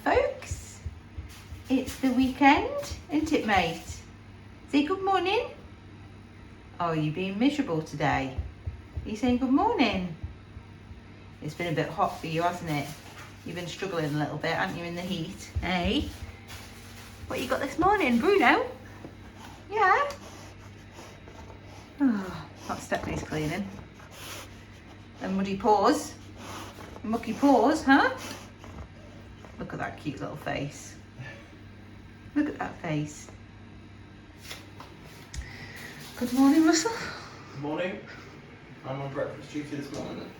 morning, folks. It's the weekend, isn't it, mate? Say good morning. Oh, you're being miserable today. Are you saying good morning? It's been a bit hot for you, hasn't it? You've been struggling a little bit, haven't you, in the heat? Hey? What you got this morning, Bruno? Yeah? Oh, that's Stephanie's cleaning. And muddy paws. Mucky paws, huh? Look at that cute little face. Look at that face. Good morning, Russell. Good morning. I'm on breakfast duty this morning.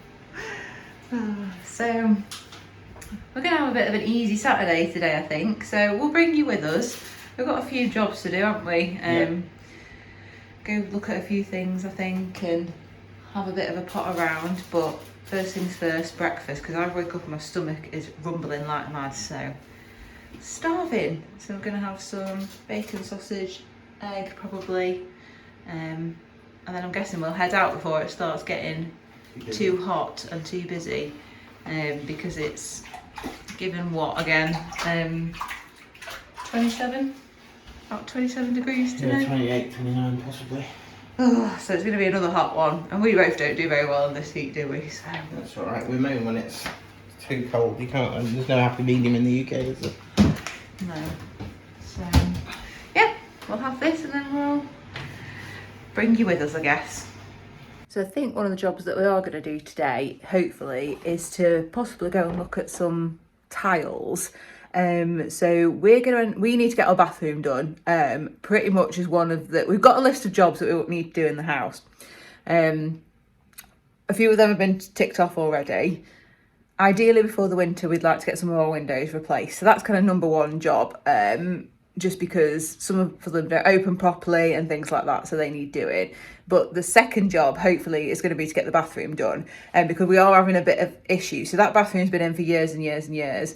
So, we're going to have a bit of an easy Saturday today, I think. So, we'll bring you with us. We've got a few jobs to do, haven't we? Go look at a few things, I think, and have a bit of a pot around. But first things first, breakfast, because I woke up and my stomach is rumbling like mad, so starving. So we're going to have some bacon, sausage, egg probably, and then I'm guessing we'll head out before it starts getting too hot and too busy, because it's given what again, 27, about 27 degrees today. Yeah, 28, 29 possibly. Oh, so it's going to be another hot one, and we both don't do very well in this heat, do we? So That's alright, we moan when it's too cold. You can't, there's no happy medium in the UK, is there? no. So yeah, we'll have this and then we'll bring you with us, I guess. So I think one of the jobs that we are going to do today, hopefully, is to possibly go and look at some tiles. So we need to get our bathroom done. Pretty much is one of the, we've got a list of jobs that we need to do in the house. A few of them have been ticked off already. Ideally before the winter, we'd like to get some of our windows replaced. So that's kind of number one job. Just because some of them don't open properly and things like that, so they need doing. But the second job, hopefully, is going to be to get the bathroom done, because we are having a bit of issue. So that bathroom's been in for years and years and years.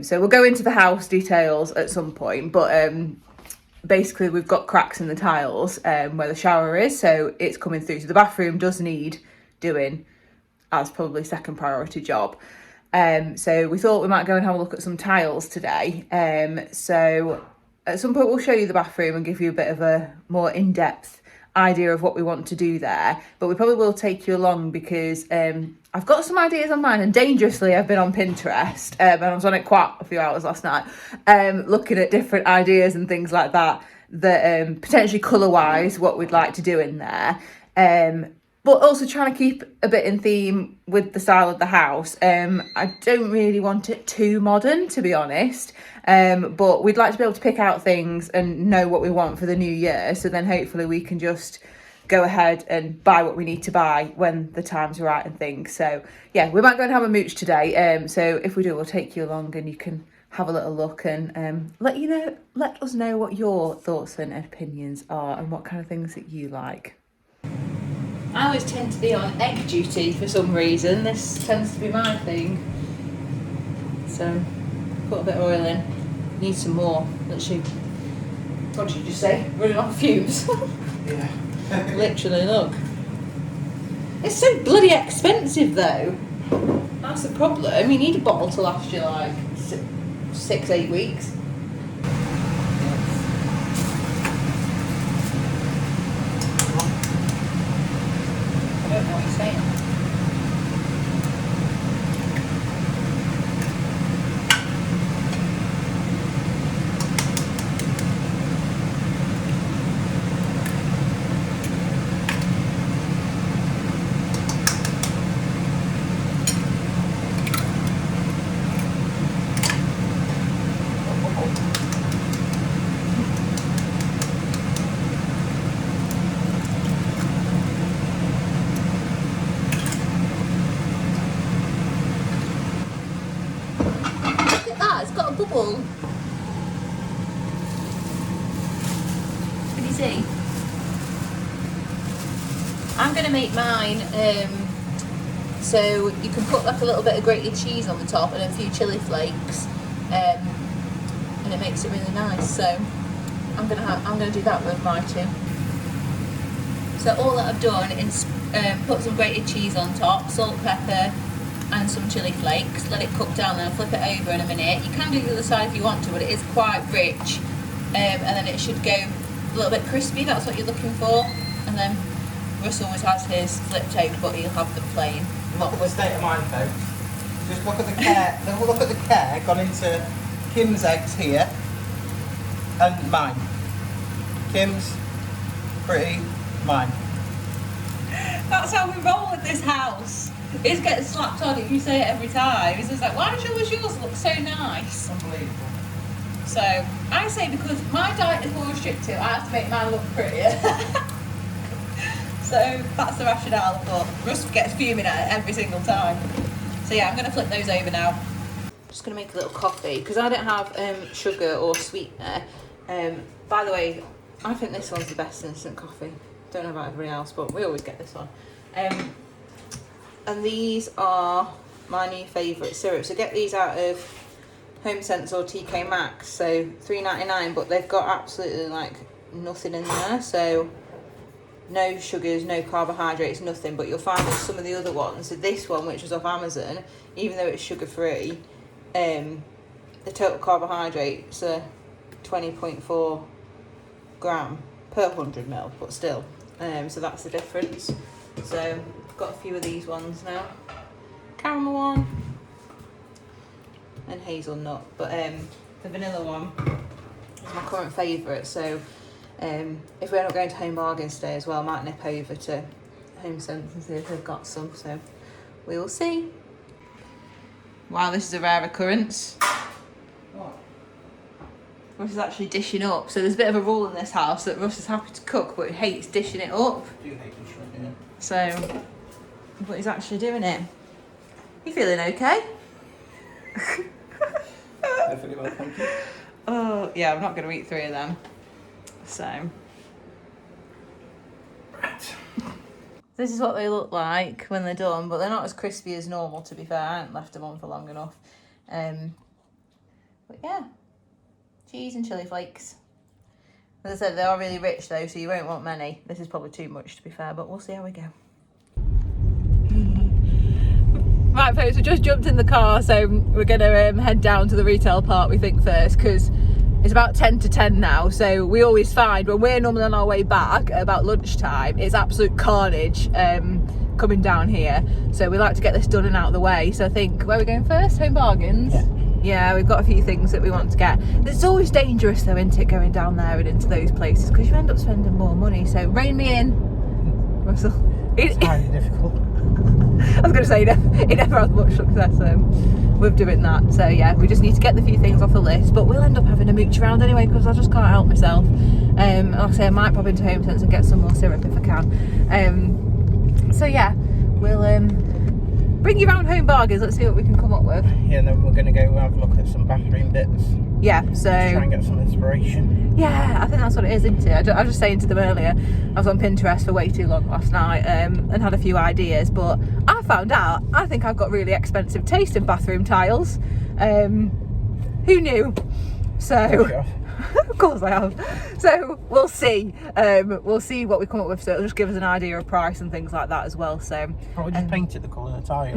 So we'll go into the house details at some point, but basically we've got cracks in the tiles where the shower is, so it's coming through. So the bathroom does need doing as probably second priority job. So we thought we might go and have a look at some tiles today. So at some point we'll show you the bathroom and give you a bit of a more in-depth idea of what we want to do there. But we probably will take you along because I've got some ideas on mine, and dangerously I've been on Pinterest, and I was on it quite a few hours last night, looking at different ideas and things like that, that potentially colour-wise what we'd like to do in there. But also trying to keep a bit in theme with the style of the house. I don't really want it too modern, to be honest. But we'd like to be able to pick out things and know what we want for the new year. So then hopefully we can just go ahead and buy what we need to buy when the time's right and things. So yeah, we might go and have a mooch today. So if we do, we'll take you along and you can have a little look and let us know what your thoughts and opinions are and what kind of things that you like. I always tend to be on egg duty for some reason. This tends to be my thing. So, put a bit of oil in. Need some more. Literally, what did you just say? Running off fumes. Yeah. Literally, look. It's so bloody expensive though. That's the problem. You need a bottle to last you like 6-8 weeks. I don't know what you're saying. Bubble. Can you see? I'm going to make mine so you can put like a little bit of grated cheese on the top and a few chili flakes, and it makes it really nice. So I'm gonna do that with my two. So all that I've done is put some grated cheese on top, salt, pepper, and some chilli flakes. Let it cook down, then flip it over in a minute. You can do the other side if you want to, but it is quite rich. And then it should go a little bit crispy, that's what you're looking for. And then Russ always has his flipped egg, but he'll have them plain. Look at the state of mind, folks. Just look at the care. Look at the care gone into Kim's eggs here and mine. Kim's, Pretty, mine. That's how we roll with this house. It gets slapped on if you say it every time. It's just like, why does yours look so nice? Unbelievable. So I say because my diet is more restrictive, I have to make mine look prettier. So that's the rationale, but Russ gets fuming at it every single time. So yeah, I'm going to flip those over now. Just going to make a little coffee because I don't have sugar or sweetener. By the way, I think this one's the best instant coffee. Don't know about everybody else, but we always get this one. And these are my new favourite syrups. So get these out of Holmes or TK Maxx. So $3.99, but they've got absolutely like nothing in there. So no sugars, no carbohydrates, nothing. But you'll find with some of the other ones. So this one, which was off Amazon, even though it's sugar free, the total carbohydrates are 20.4 gram per 100 ml, but still. So that's the difference. So I've got a few of these ones now. Caramel one and hazelnut, but the vanilla one is my current favourite. So if we're not going to Home Bargains today as well, I might nip over to Home Sense and see if they've got some. So we will see. Wow, this is a rare occurrence. What? Russ is actually dishing up. So there's a bit of a rule in this house that Russ is happy to cook, but he hates dishing it up. I do hate this shrimp, yeah. So, but he's actually doing it. You feeling okay? Perfectly well, thank you. Oh, yeah, I'm not going to eat 3 of them. So. Right. This is what they look like when they're done, but they're not as crispy as normal, to be fair. I haven't left them on for long enough. But yeah, cheese and chilli flakes. As I said, they are really rich though, so you won't want many. This is probably too much, to be fair, but we'll see how we go. Right, folks, we just jumped in the car, so we're going to head down to the retail part, we think, first, because it's about 10 to 10 now, so we always find when we're normally on our way back at about lunchtime, it's absolute carnage coming down here. So we like to get this done and out of the way. So I think, where are we going first? Home Bargains? Yeah, we've got a few things that we want to get. It's always dangerous though, isn't it, going down there and into those places, because you end up spending more money. So rein me in, Russell. It's highly difficult. I was going to say, he never has much success with doing that. So yeah, we just need to get the few things off the list, but we'll end up having to mooch around anyway because I just can't help myself. Like I say, I might pop into Home Sense and get some more syrup if I can. So yeah, we'll bring you around Home Bargains. Let's see what we can come up with. Yeah, and then we're going to go have a look at some bathroom bits. Yeah, so try and get some inspiration. Yeah, I think that's what it is, isn't it? I was just saying to them earlier, I was on Pinterest for way too long last night and had a few ideas, but I found out I think I've got really expensive taste in bathroom tiles. Who knew? So, of course I have. So we'll see. We'll see what we come up with. So it'll just give us an idea of price and things like that as well. So probably just paint it the colour of the tile.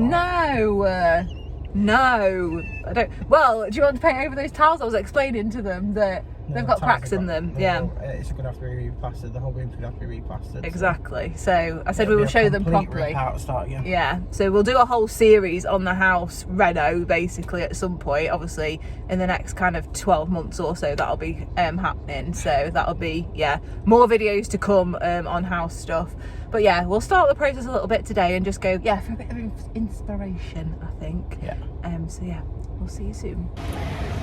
No, I don't. Well, do you want to paint over those tiles? I was explaining to them that they've got cracks in them. Yeah. It's going to have to be replastered. The whole room's going to have to be replastered. Exactly. So I said we will show them properly. How to start, yeah. Yeah. So we'll do a whole series on the house reno, basically, at some point. Obviously, in the next kind of 12 months or so, that'll be happening. So that'll be, yeah, more videos to come on house stuff. But yeah, we'll start the process a little bit today and just go, yeah, for a bit of inspiration, I think. Yeah. So yeah, we'll see you soon.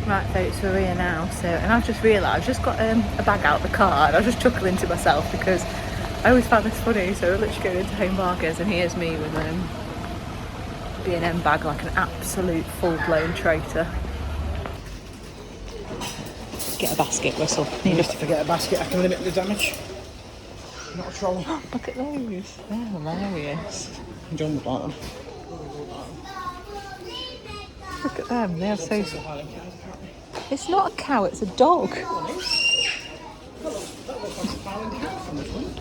Right, folks, we're here now. So, and I've just realised, I've just got a bag out of the car and I was just chuckling to myself because I always found this funny. So we're literally going into Home Bargains and here's me with B&M bag like an absolute full-blown traitor. Get a basket, Russell. Just to forget a basket, I can limit the damage. Not a trolley. Look at those. They're hilarious. John would like them. Look at them. They are so... It's not a cow, it's a dog. That looks like a cow and cat from the front.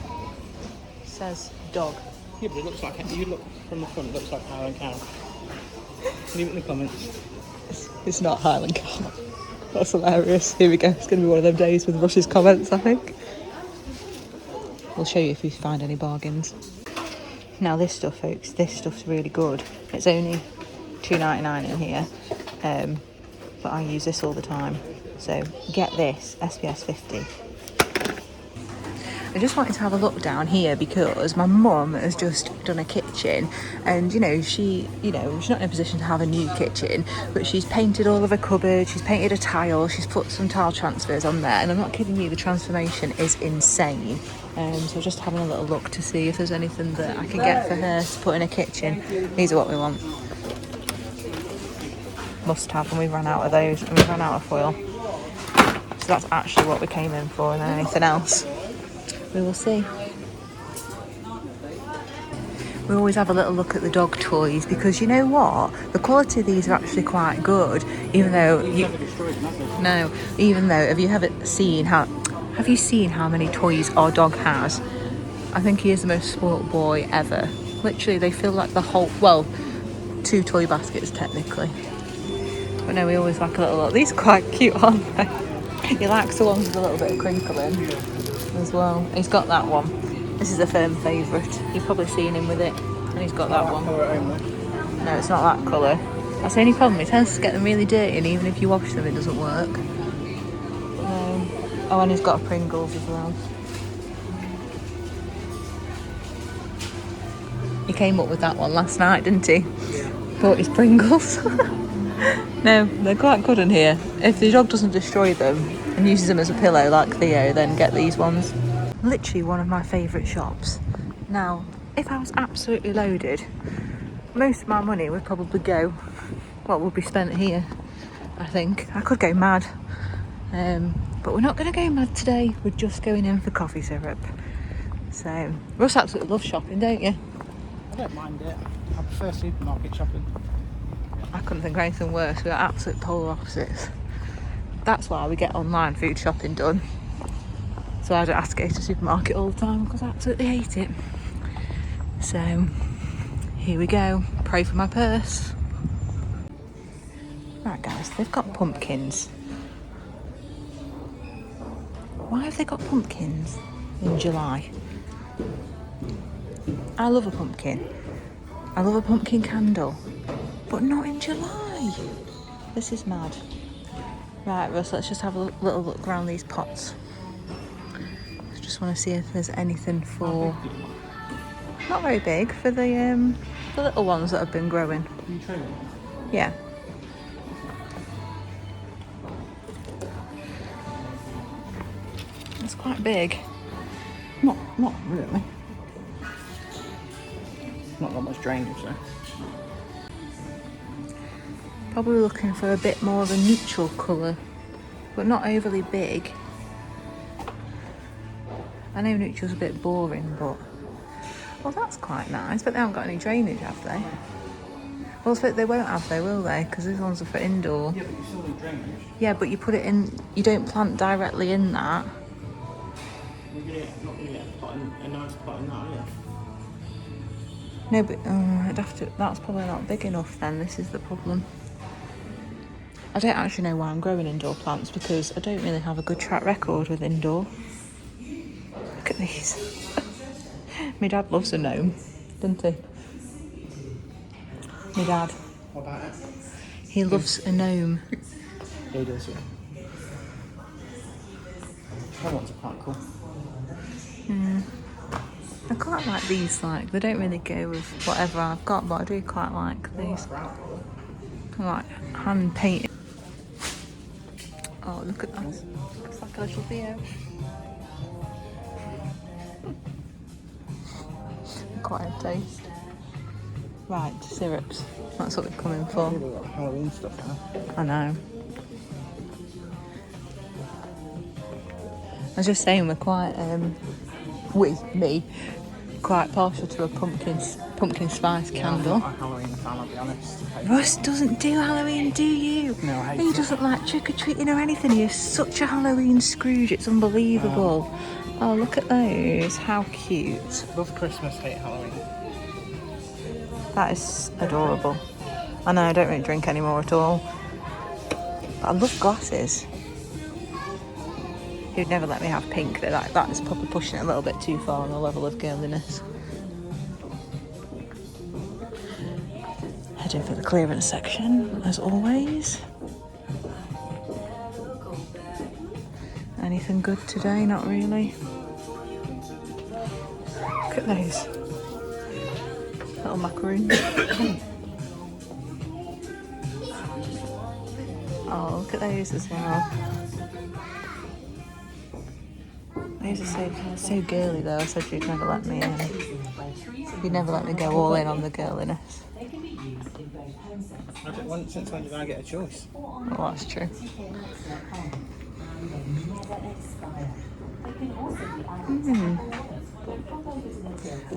Says dog. Yeah, but it looks like, you look from the front, it looks like cow and cow. Leave it in the comments. It's not Highland Car. That's hilarious. Here we go. It's going to be one of them days with Rush's comments, I think. We'll show you if we find any bargains. Now this stuff, folks, this stuff's really good. It's only $2.99 in here, but I use this all the time. So get this, SPS 50. I just wanted to have a look down here because my mum has just done a kitchen, and she's not in a position to have a new kitchen, but she's painted all of her cupboards, she's painted a tile, she's put some tile transfers on there, and I'm not kidding you, the transformation is insane. So just having a little look to see if there's anything that I can get for her to put in a kitchen. These are what we want. Must have, and we ran out of those, and we ran out of foil. So that's actually what we came in for, and then anything else we will see. We always have a little look at the dog toys because you know what? The quality of these are actually quite good, even though have you seen how many toys our dog has? I think he is the most spoilt boy ever. Literally, they feel like the whole, well, 2 toy baskets technically. But no, we always like a little look. These are quite cute, aren't they? He likes the ones with a little bit of crinkling as well. He's got that one. This is a firm favourite. You've probably seen him with it, and he's got that one. No, it's not that colour. That's the only problem. It tends to get them really dirty, and even if you wash them, it doesn't work. Oh, and he's got a Pringles as well. He came up with that one last night, didn't he? Bought his Pringles. No, they're quite good in here. If the dog doesn't destroy them and uses them as a pillow like Theo, then get these ones. Literally one of my favourite shops. Now, if I was absolutely loaded, most of my money would probably go, would be spent here, I think. I could go mad. But we're not going to go mad today. We're just going in for coffee syrup. So, Russ absolutely loves shopping, don't you? I don't mind it. I prefer supermarket shopping. I couldn't think of anything worse. We're absolute polar opposites. That's why we get online food shopping done. So I don't have to go to the supermarket all the time because I absolutely hate it. So here we go. Pray for my purse. Right guys, they've got pumpkins. Why have they got pumpkins in July? I love a pumpkin. I love a pumpkin candle. But not in July. This is mad. Right, Russ, let's just have a little look around these pots. I just want to see if there's anything for... Not very big, for the little ones that have been growing. Can you try them? Yeah. It's quite big. Not really. Not got much drainage though. Probably looking for a bit more of a neutral colour, but not overly big. I know neutral's a bit boring, but... Well, that's quite nice, but they haven't got any drainage, have they? Well, I suppose they won't have, though, will they? Because these ones are for indoor. Yeah, but you still need drainage. Yeah, but you put it in... You don't plant directly in that. Not going to get a nice pot in that, yeah. No, but I'd have to... That's probably not big enough, then. This is the problem. I don't actually know why I'm growing indoor plants because I don't really have a good track record with indoor. Look at these. My dad loves a gnome, doesn't he? My dad. What about it? He loves a gnome. Yeah, he does, yeah. That one's quite cool. I quite like these, like, they don't really go with whatever I've got, but I do quite like these. I like hand painted. Oh, look at that. It's like a little Theo. Quite a taste. Right, syrups. That's what we're coming for. Really got Halloween stuff now. I know. I was just saying we're quite, me, quite partial to a pumpkin spice candle. I'm not a Halloween fan, I'll be honest. Russ doesn't do Halloween, do you? No, I hate He it. doesn't like trick-or-treating or anything. He is such a Halloween Scrooge, it's unbelievable. Oh, look at those. How cute. Love Christmas, hate Halloween. That is adorable. I know I don't really drink anymore at all. But I love glasses. He'd never let me have pink. That is probably pushing it a little bit too far on the level of girliness. Heading for the clearance section, as always. Anything good today? Not really. Look at those little macaroons. Oh, look at those as well. Those are so girly though. I said you'd never let me you'd never let me go all in on the girliness. Since when did I get a choice? Well, that's true.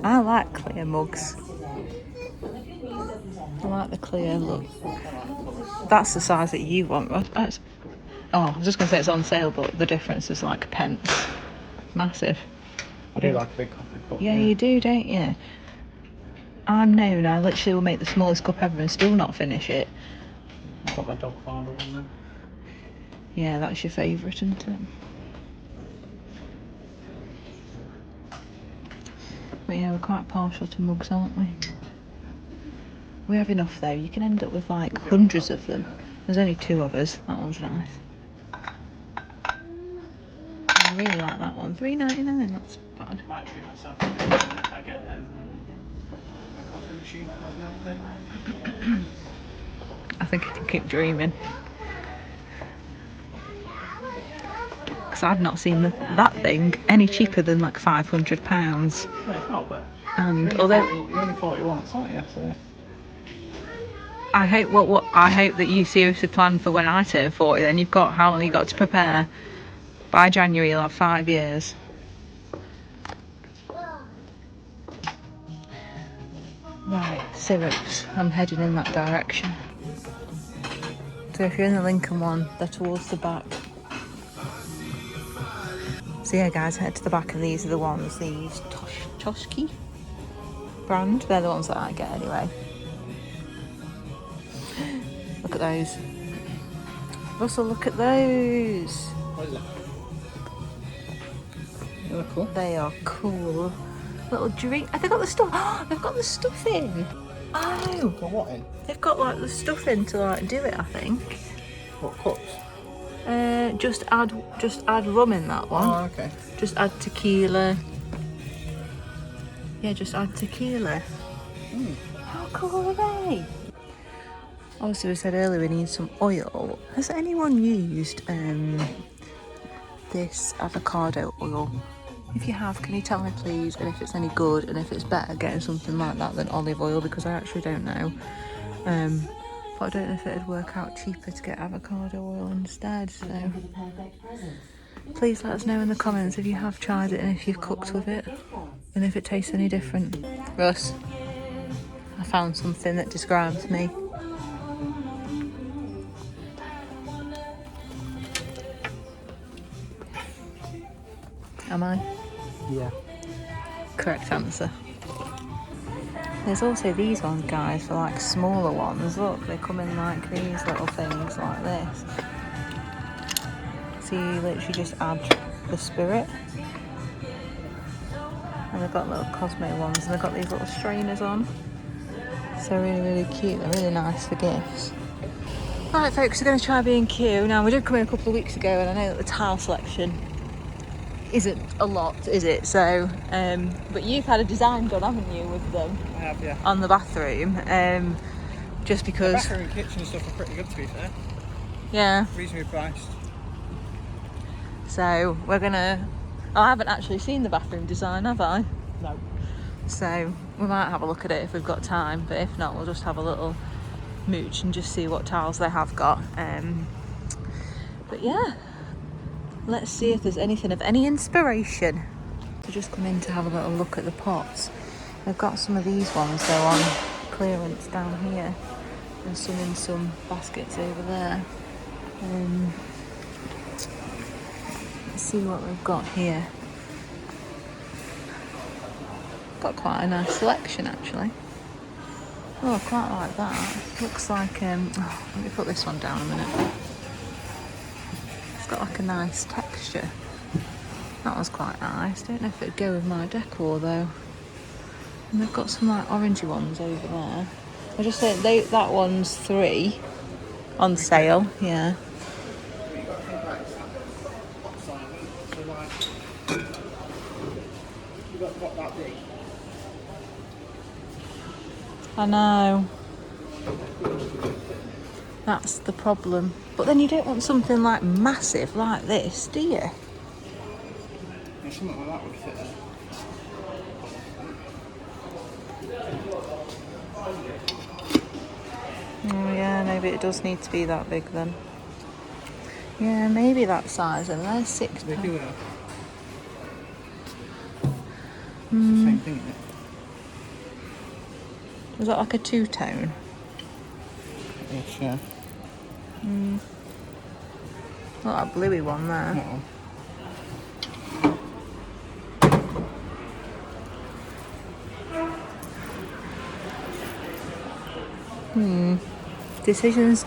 I like clear mugs. I like the clear look. That's the size that you want. I was just going to say it's on sale, but the difference is like a pence. Massive. I do like a big coffee cup. Yeah, you do, don't you? I'm known, I literally will make the smallest cup ever and still not finish it. I've got my dog finder on there. Yeah, that's your favourite, isn't it? But yeah, we're quite partial to mugs, aren't we? We have enough though. You can end up with like hundreds of them. There's only 2 of us. That one's nice. I really like that one. $3.99. That's bad. Might treat myself. I get a coffee machine like the other day. I think I can keep dreaming. Because I've not seen that thing any cheaper than like £500. No, it's not, but Although you only thought you once, aren't you? So. I hope that you seriously plan for when I turn 40. Then you've got how long you got to prepare? By January you'll have 5 years. Right, syrups. I'm heading in that direction. So if you're in the Lincoln one, they're towards the back. So yeah, guys, head to the back, and these are the ones. These Toshki brand. They're the ones that I get anyway. Look at those. Russell, look at those. What is it? They look cool. They are cool. Little drink. Have they got the stuff? Oh, they've got the stuff in. Oh. Got what in? They've got like the stuff in to like do it, I think. What cups? Just add rum in that one. Oh, okay. Just add tequila. Yeah, just add tequila. How cool are they? Obviously, we said earlier we need some oil. Has anyone used this avocado oil? If you have, can you tell me please? And if it's any good, and if it's better getting something like that than olive oil, because I actually don't know. But I don't know if it'd work out cheaper to get avocado oil instead. So please let us know in the comments if you have tried it and if you've cooked with it, and if it tastes any different. Russ, I found something that describes me. Am I? Yeah. Correct answer. There's also these ones, guys, for like smaller ones. Look, they come in like these little things like this. So you literally just add the spirit. And they've got little Cosmo ones, and they've got these little strainers on. So really, really cute. They're really nice for gifts. Right, folks, we're going to try B&Q. Now, we did come in a couple of weeks ago, and I know that the tile selection isn't a lot, is it? So, but you've had a design done, haven't you, with them? I have, yeah. On the bathroom, just because. The bathroom and kitchen and stuff are pretty good, to be fair. Yeah. Reasonably priced. So we're gonna. I haven't actually seen the bathroom design, have I? No. So we might have a look at it if we've got time, but if not, we'll just have a little mooch and just see what tiles they have got. But yeah. Let's see if there's anything of any inspiration. So just come in to have a little look at the pots. They've got some of these ones though on clearance down here, and some in some baskets over there. Let's see what we've got here. Got quite a nice selection actually. Oh, I quite like that. Looks like, let me put this one down a minute. It's got like a nice texture. That was quite nice. Don't know if it'd go with my decor though. And they've got some like orangey ones over there. I just think that one's £3 on sale. Yeah. I know. That's the problem. But then you don't want something like massive like this, do you? Yeah, something like that would fit there. Oh yeah, maybe it does need to be that big then. Yeah, maybe that size, and there's £6. They do have. It's the same thing, isn't it? Is that like a two-tone? Yes, yeah. Not that bluey one there. No. Decisions.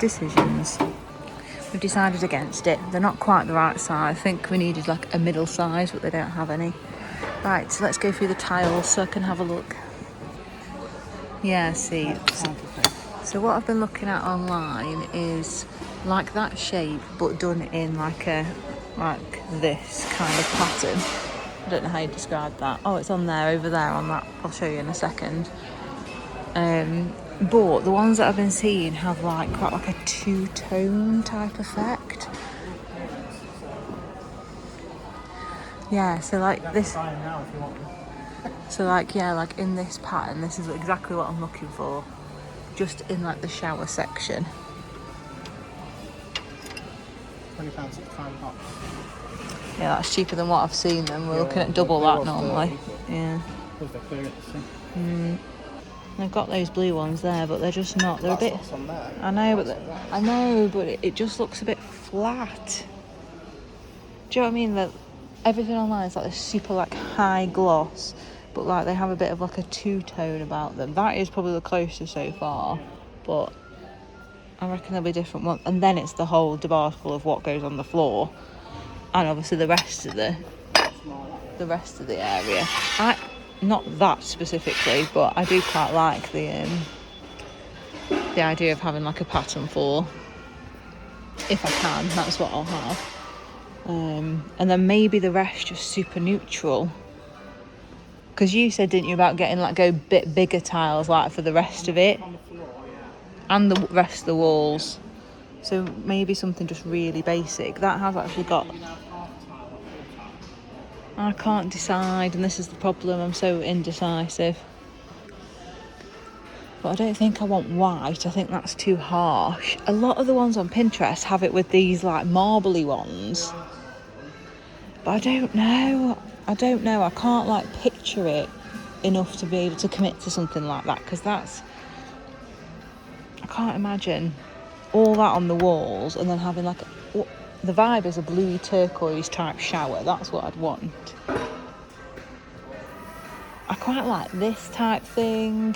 We've decided against it. They're not quite the right size. I think we needed like a middle size, but they don't have any. Right, so let's go through the tiles so I can have a look. Yeah, see. So what I've been looking at online is like that shape, but done in like this kind of pattern. I don't know how you describe that. Oh, it's on there, over there on that. I'll show you in a second. But the ones that I've been seeing have like quite like a two-tone type effect. Yeah, so like this. So like, yeah, like in this pattern, this is exactly what I'm looking for. Just in like the shower section. £20.65 box. Yeah, that's cheaper than what I've seen them. We're looking at double that normally. Yeah. Because they're clearance. They've got those blue ones there, but they're just not. They're a bit. On there. I know, but it just looks a bit flat. Do you know what I mean? That everything online is like this super like high gloss, but like they have a bit of like a two-tone about them. That is probably the closest so far, but I reckon there'll be different ones. And then it's the whole debacle of what goes on the floor, and obviously the rest of the area. Not that specifically, but I do quite like the idea of having like a pattern floor. If I can, that's what I'll have. And then maybe the rest just super neutral. Because you said, didn't you, about getting like a bit bigger tiles like for the rest of it, and the rest of the walls. So maybe something just really basic. That has actually got. I can't decide, and this is the problem. I'm so indecisive. But I don't think I want white. I think that's too harsh. A lot of the ones on Pinterest have it with these like marbly ones. But I don't know. I can't like picture it enough to be able to commit to something like that, because I can't imagine all that on the walls and then having like the vibe is a bluey turquoise type shower. That's what I'd want. I quite like this type thing,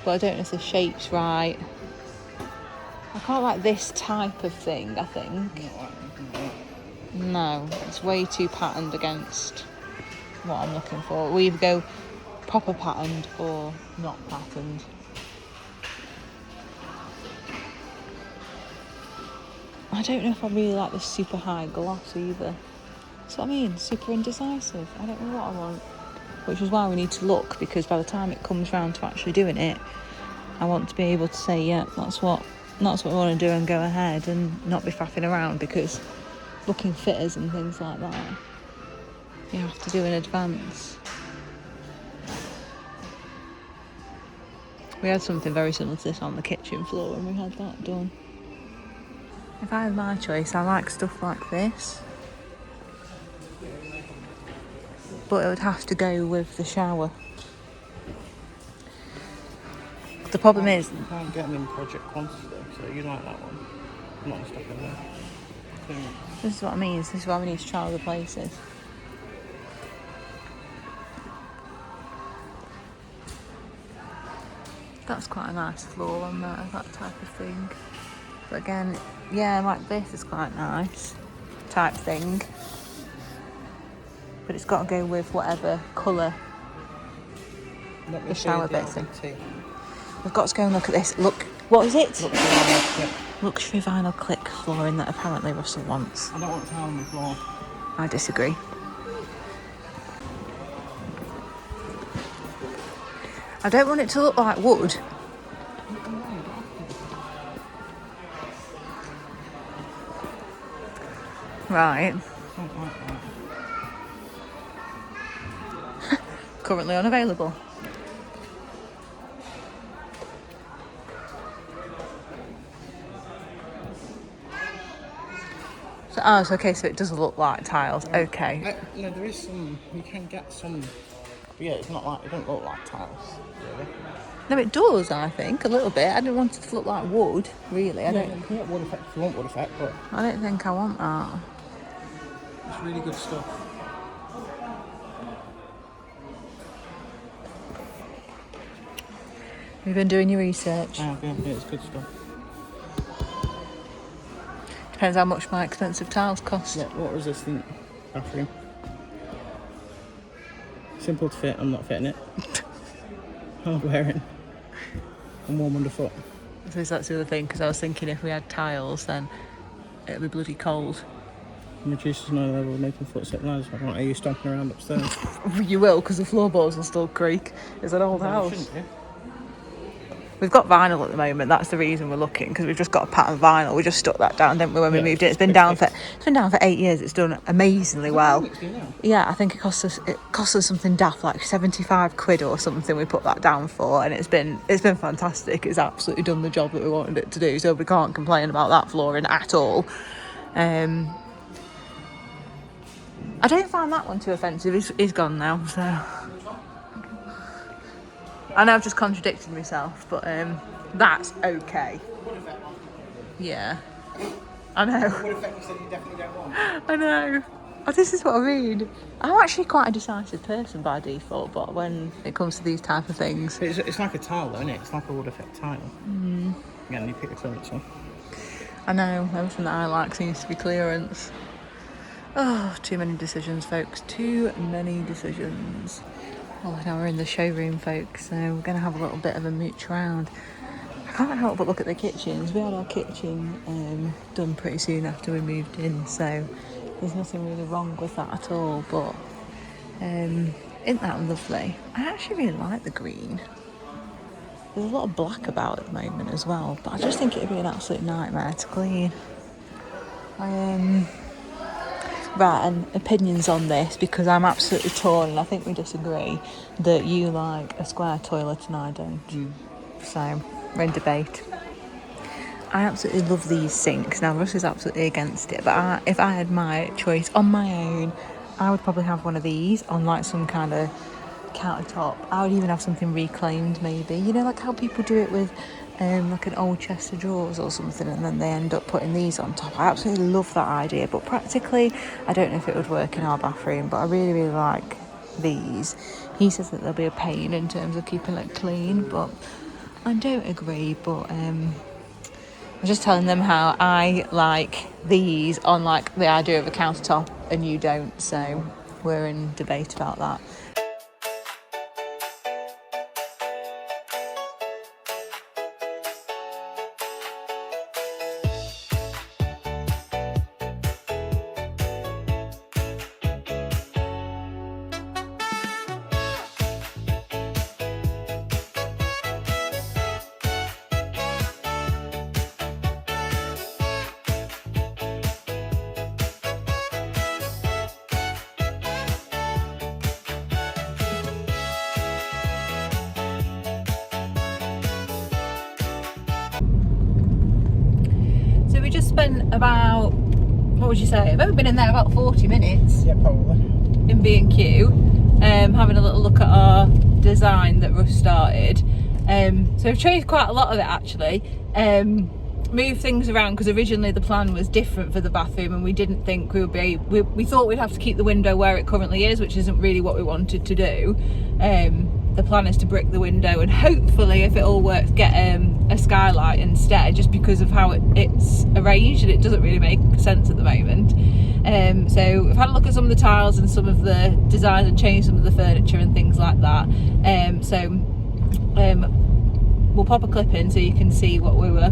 but I don't know if the shape's right. I quite like this type of thing, I think. No, it's way too patterned against what I'm looking for. We either go proper patterned or not patterned. I don't know if I really like the super high gloss either. That's what I mean, super indecisive. I don't know what I want. Which is why we need to look, because by the time it comes round to actually doing it, I want to be able to say, yeah, that's what we want to do, and go ahead and not be faffing around, because booking fitters and things like that, you have to do in advance. We had something very similar to this on the kitchen floor when we had that done. If I had my choice, I like stuff like this, but it would have to go with the shower. The problem is, you can't get them in project quantity though, so you like that one. I'm not stuck in there. this is what I mean. This is why we need to try other places. That's quite a nice floor on there, that type of thing. But again, yeah, like this is quite nice type thing. But it's got to go with whatever colour the shower basin. We've got to go and look at this. Look, what is it? Luxury vinyl click flooring that apparently Russell wants. I don't want tile on the floor. I disagree. I don't want it to look like wood. Right. Currently unavailable. So, oh, so okay, so it does look like tiles. Okay. No, there is some. You can get some. But yeah, it's not like it don't look like tiles. Really. No, it does. I think a little bit. I didn't want it to look like wood. Really, I don't. You can get wood effect if you want wood effect, but I don't think I want that. it's really good stuff. You've been doing your research. Yeah, it's good stuff. Depends how much my expensive tiles cost. What resistant bathroom. Simple to fit, I'm not fitting it. I'm wearing. I'm warm underfoot. I suppose that's the other thing, because I was thinking if we had tiles, then it'd be bloody cold. Reduces my level of making footstep ladders. I want you stomping around upstairs. You will, because the floorboards will still creak. It's an old house. Shouldn't you? We've got vinyl at the moment. That's the reason we're looking, because we've just got a pattern vinyl. We just stuck that down, didn't we, when we moved in? It's been down for 8 years. It's done amazingly well. Yeah, I think it cost us something daft, like 75 quid or something. We put that down for, and it's been fantastic. It's absolutely done the job that we wanted it to do. So we can't complain about that flooring at all. I don't find that one too offensive. He's gone now, so. I know I've just contradicted myself, but that's okay. Yeah. I know. What effect you said you definitely don't want? I know. Oh, this is what I mean. I'm actually quite a decisive person by default, but when it comes to these type of things... It's like a tile though, isn't it? It's like a wood effect tile. Mm. Again, you pick the clearance one. I know. Everything that I like seems to be clearance. Oh, too many decisions, folks. Too many decisions. Well, now we're in the showroom, folks, so we're going to have a little bit of a mooch around. I can't help but look at the kitchens. We had our kitchen done pretty soon after we moved in, so there's nothing really wrong with that at all, but isn't that lovely? I actually really like the green. There's a lot of black about at the moment as well, but I just think it'd be an absolute nightmare to clean. Right, and opinions on this, because I'm absolutely torn and I think we disagree, that you like a square toilet and I don't. So, we're in debate. I absolutely love these sinks. Now, Russ is absolutely against it, but if I had my choice on my own, I would probably have one of these on like some kind of countertop. I would even have something reclaimed maybe. You know, like how people do it with like an old chest of drawers or something, and then they end up putting these on top. I absolutely love that idea, but practically I don't know if it would work in our bathroom, but I really, really like these. He says that they'll be a pain in terms of keeping it clean, but I don't agree. But I'm just telling them how I like these on like the idea of a countertop and you don't, so we're in debate about that. We just spent about, what would you say, I've only been in there about 40 minutes. Yeah, probably. In B&Q, having a little look at our design that Russ started. So we've changed quite a lot of it actually. move things around, because originally the plan was different for the bathroom, and we didn't think we would be. We thought we'd have to keep the window where it currently is, which isn't really what we wanted to do. The plan is to brick the window, and hopefully, if it all works, get a skylight instead, just because of how it's arranged, and it doesn't really make sense at the moment. So we've had a look at some of the tiles and some of the designs, and changed some of the furniture and things like that. We'll pop a clip in so you can see what we were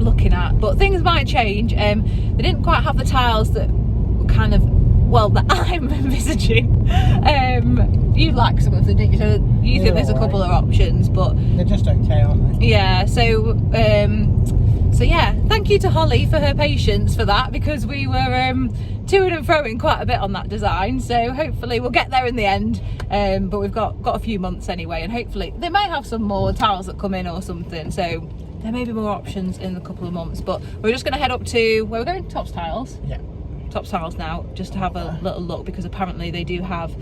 looking at, but things might change. They didn't quite have the tiles that were kind of, well, that I'm envisaging. You like some of them, didn't you? So you think there's a couple of options, but they're just okay, aren't they? Yeah. So yeah, thank you to Holly for her patience for that, because we were toing and froing quite a bit on that design. So hopefully we'll get there in the end. But we've got a few months anyway, and hopefully they might have some more tiles that come in or something. So there may be more options in a couple of months. But we're just going to head up to where we're going. Tops Tiles. Yeah. Tops Tiles now, just to have a little look, because apparently they do have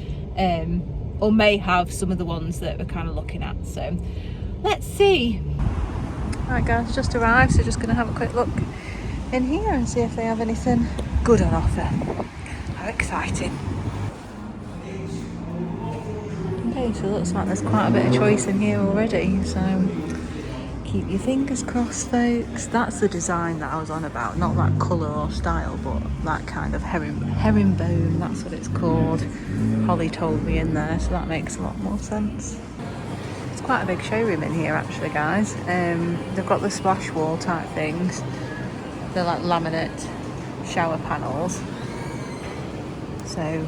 or may have some of the ones that we're kind of looking at. So let's see. Right guys, just arrived, so just going to have a quick look in here and see if they have anything good on offer. How exciting. Okay, so it looks like there's quite a bit of choice in here already, so keep your fingers crossed, folks. That's the design that I was on about, not that colour or style, but that kind of herringbone, that's what it's called. Holly told me in there, so that makes a lot more sense. It's quite a big showroom in here actually, guys. They've got the splash wall type things. They're like laminate shower panels. So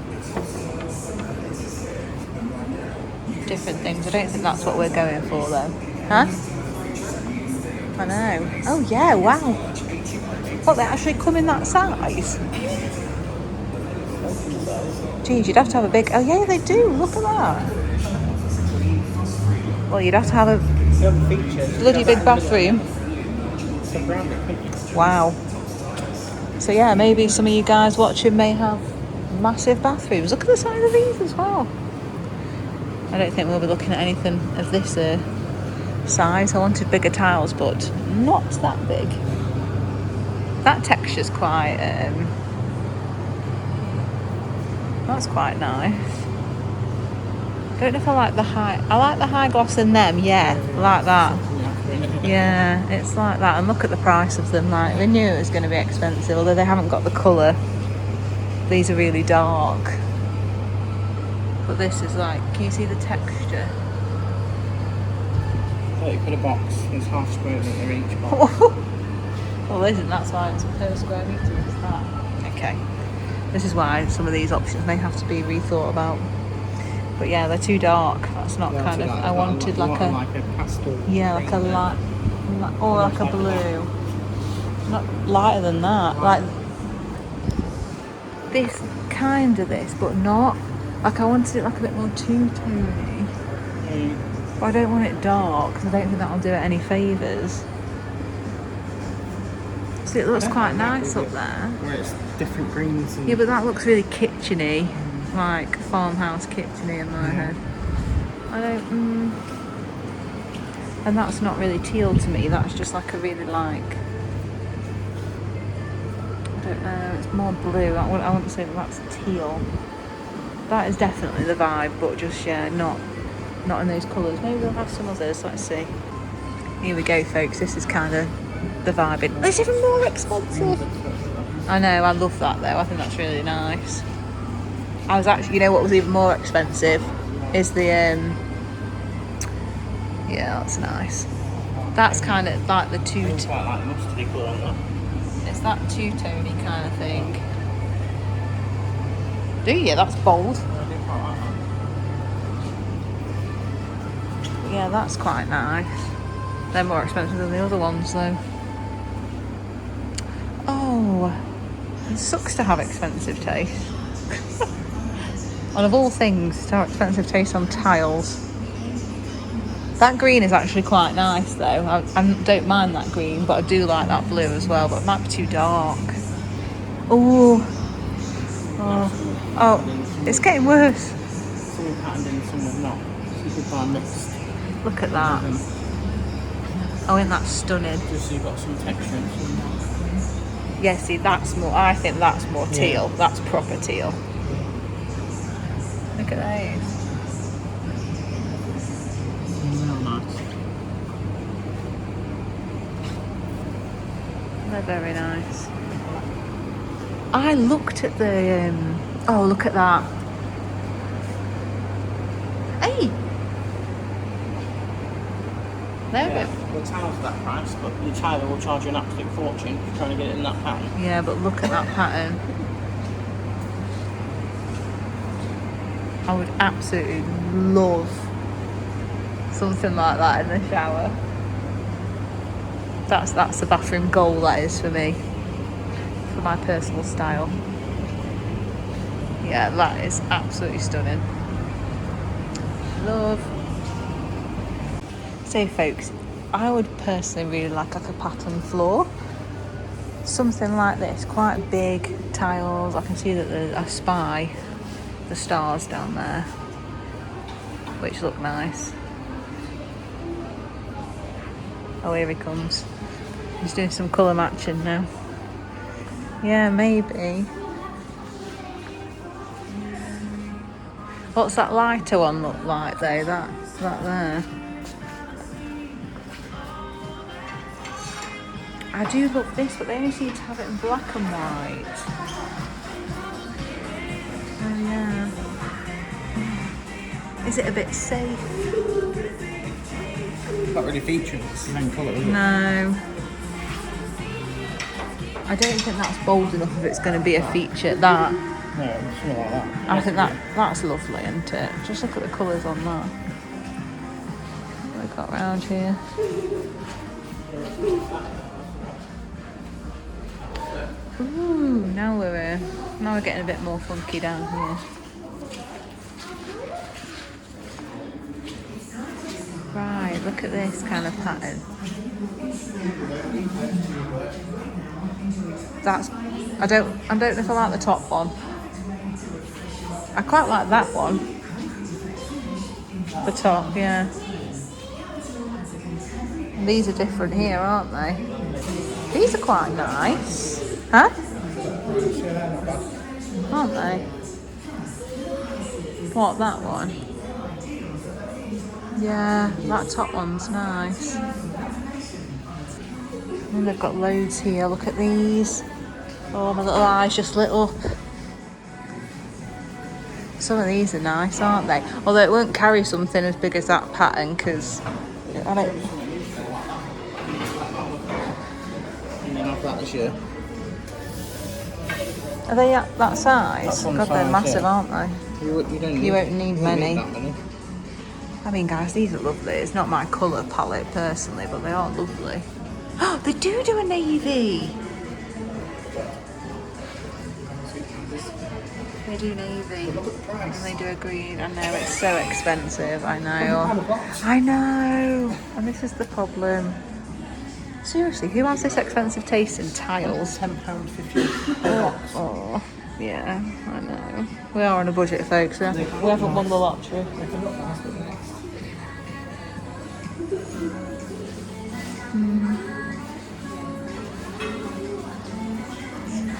different things. I don't think that's what we're going for though. Huh? I know. Oh yeah, wow. What, they actually come in that size? Geez, you'd have to have a big... Oh yeah, they do. Look at that. Well, you'd have to have a bloody big bathroom. Wow. So yeah, maybe some of you guys watching may have massive bathrooms. Look at the size of these as well. I don't think we'll be looking at anything of this size. I wanted bigger tiles, but not that big. That texture's quite... that's quite nice. Don't know if I like the high... I like the high gloss in them, yeah. I like that. Yeah, it's like that. And look at the price of them. Like, they knew it was going to be expensive, although they haven't got the colour. These are really dark. But this is like... Can you see the texture? You put a box, there's half square metre each box. Well, isn't that's why it's per square metre, is that? Okay. This is why some of these options may have to be rethought about. But yeah, they're too dark. That's not kind of... I wanted like a pastel. Yeah, like a light... Or like a blue. Not lighter than that. Like this, kind of this, but not... Like I wanted it like a bit more two-tony. But I don't want it dark, because I don't think that'll do it any favours. So it looks quite nice up there. Where it's different greens. And... Yeah, but that looks really kitcheny, like farmhouse kitcheny in my head. I don't... And that's not really teal to me, that's just like a really like... I don't know, it's more blue. I wouldn't say that that's teal. That is definitely the vibe, but just, yeah, not in those colours. Maybe we'll have some others, let's see. Here we go, folks, this is kind of the vibe. It's even more expensive. I know, I love that though, I think that's really nice. I was actually, you know what was even more expensive? Is the, yeah, that's nice. That's kind of like the two-tone. Quite like mustardy colour on that. It's that two-tony kind of thing. Do you? That's bold. Yeah, that's quite nice. They're more expensive than the other ones though. Oh, it sucks to have expensive taste. And of all things, to have expensive taste on tiles. That green is actually quite nice though. I don't mind that green, but I do like that blue as well, but it might be too dark. Oh, it's getting worse. Some are patterned in, some are not. So you could buy mixed. Look at that. Oh, isn't that stunning? Just so you've got some texture and some... Yeah, see, that's more, I think that's more teal. Yeah. That's proper teal. Look at those. Real nice. They're very nice. I looked at the, oh, look at that. Hey! There we go. The tile's that price, but the tiler will charge you an absolute fortune if you're trying to get it in that pattern. Yeah, but look at that pattern. I would absolutely love something like that in the shower. That's the bathroom goal, that is, for me. For my personal style. Yeah, that is absolutely stunning. Love. So folks, I would personally really like a pattern floor. Something like this, quite big tiles. I can see that I spy the stars down there, which look nice. Oh, here he comes. He's doing some colour matching now. Yeah, maybe. What's that lighter one look like though? That there. I do love this, but they only seem to have it in black and white. Oh yeah. Is it a bit safe? Not really featured the same colour, is it? No. I don't think that's bold enough if it's going to be a feature. That. No, something like that. I think that's lovely, isn't it? Just look at the colours on that. What we got around here? Ooh, now we're getting a bit more funky down here. Right, look at this kind of pattern. I don't know if I like the top one. I quite like that one. The top, yeah. These are different here, aren't they? These are quite nice. Huh? Aren't they? What, that one? Yeah, that top one's nice. And they've got loads here. Look at these. Oh, my little eyes just lit up. Some of these are nice, aren't they? Although it won't carry something as big as that pattern, because I don't... And then I've got this year. Are they at that size? That God, they're size, massive, yeah. aren't they? You won't need many. that many. I mean, guys, these are lovely. It's not my colour palette personally, but they are lovely. Oh, they do a navy. They do navy. And they do a green. I know, it's so expensive. I know. I know. And this is the problem. Seriously, who has this expensive taste in tiles? £10.50. Oh, yeah, I know. We are on a budget, folks. We haven't won the lottery.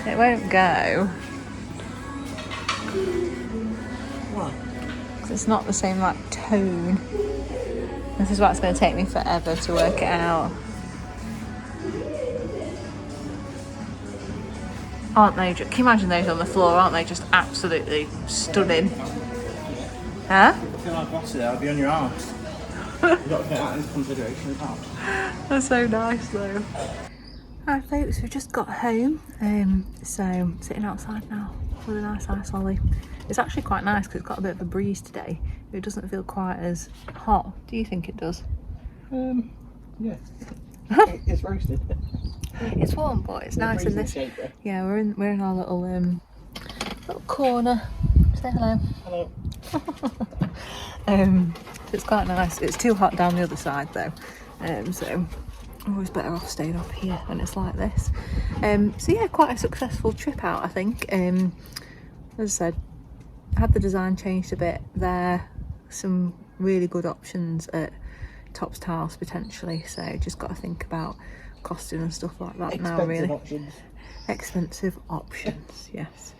It won't go. Why? Because it's not the same like tone. This is why it's going to take me forever to work it out. Aren't they? Can you imagine those on the floor? Aren't they just absolutely stunning? Huh? I feel like bossy there, I'll be on your arms. You've got to take that into consideration as well. That's so nice though. Alright folks, we've just got home. So sitting outside now with a nice ice lolly. It's actually quite nice because it's got a bit of a breeze today. It doesn't feel quite as hot. Do you think it does? Yeah. It's roasted. It's warm, but it's nice in this. Yeah, we're in our little corner. Say hello. Hello. So it's quite nice. It's too hot down the other side though. So always better off staying up here when it's like this. So yeah, quite a successful trip out, I think. As I said, had the design changed a bit there. Some really good options at tops to house potentially, so just got to think about costing and stuff like that now, Expensive really. options. Expensive options, yes.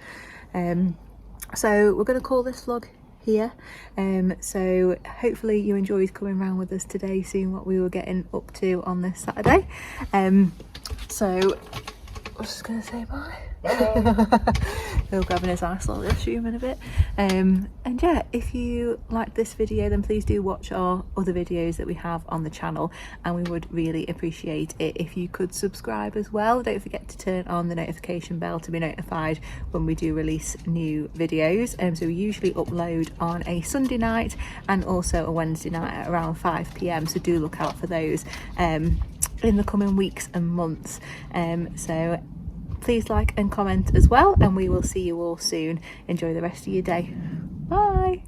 So we're going to call this vlog here. So hopefully you enjoyed coming around with us today, seeing what we were getting up to on this Saturday. So I was just going to say bye. He'll grabbing his ice little restroom in a bit. And yeah, if you like this video, then please do watch our other videos that we have on the channel, and we would really appreciate it if you could subscribe as well. Don't forget to turn on the notification bell to be notified when we do release new videos. So we usually upload on a Sunday night and also a Wednesday night at around 5 p.m, so do look out for those in the coming weeks and months. So please like and comment as well, and we will see you all soon. Enjoy the rest of your day. Bye.